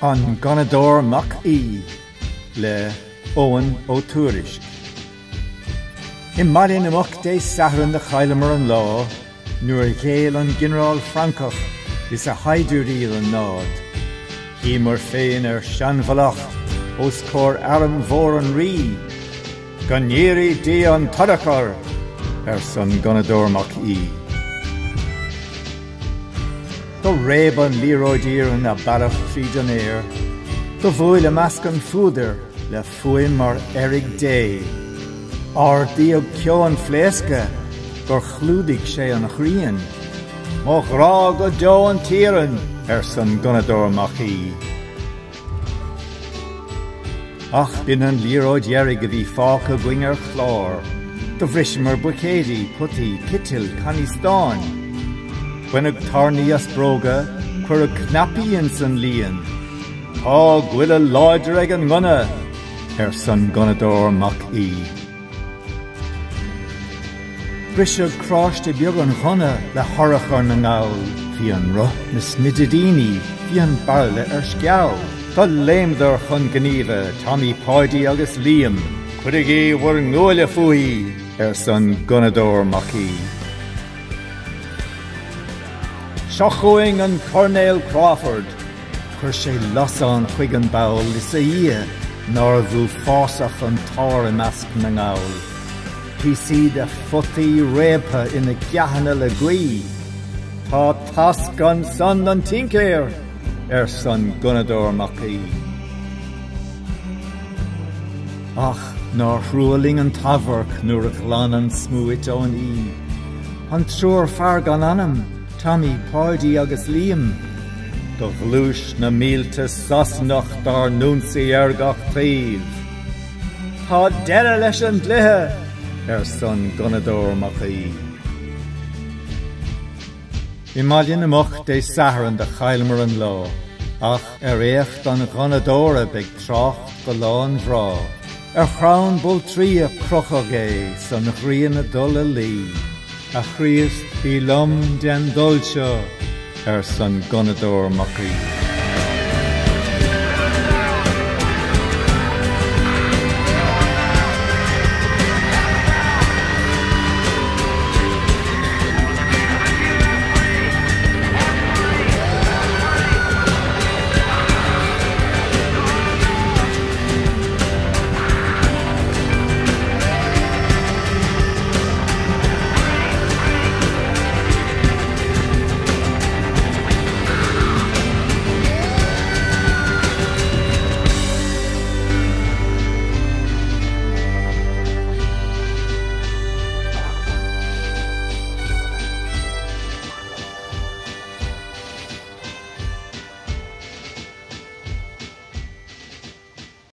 An Gunnadóir Mac Aoidh le Eoghan Ó Tuairisc. I Mairlín amach dé sathran de chailimar an lá, nuair chéal an Ginearál Francach is a haidiúí an nád. Hí mar féin seanbhalacht os cór aram mhór an rí, gan éirí dé an tadachar san Gunnadóir Mac Aoidh. Do réib an líróidír an a barach tríd an éir, do bhfuil measc an fúidir le fuim mar erig dé. Ar díog cio an phléasca gur chlúdig sé an chrían, má rá go dó an tíran san Gunnadóir Mac Aoidh. Ach bin an líróid erig a bhí fáca gwinger chlár, do bhrisimar bucédi puti kittil canistáin. Gwennig tarni as broga, cwr a knapi in san lian. Tá gwil a láidir ag an gunna, san Gunnadóir Mac Aoidh. Brisha crossed a beag an gunna le horach ar na ngaul, fi an ruh na smididini, fi an barle sciaw. Tá léimdar chun gníomh, Tommy Páidí agus Liam, chuig é war ngóile fuí, san Gunnadóir Mac Aoidh. Seachóing an Cornéal Crawford, chuir sé lasán chuig an bail is a ia, nar bhú fásach an tar i measc na ngaul. Hí siad a futaí répa ina ceahanna le gaoi, tá tasc an son an tincéir san Gunnadóir Mac Aoidh. Ach, nar hrúaling an tavarc nuair a chlan an smúit ón í, an trúr fear gan anam, Tommy Páidí agus Liam, do bhlúis na mílte sasnach dar núnsaí gach tríomh. Tá deire leis an dlithe san Gunnadóir Mac Aoidh. I Mairlín amach dé sathran de chailimar an lá, ach éocht an Gunnadóir beag trocht go lán bhrá. Chrán bol trí a crochag é san chrían a dul a lí, a chríost bí lom den dul seo san Gunnadóir Mac Aoidh.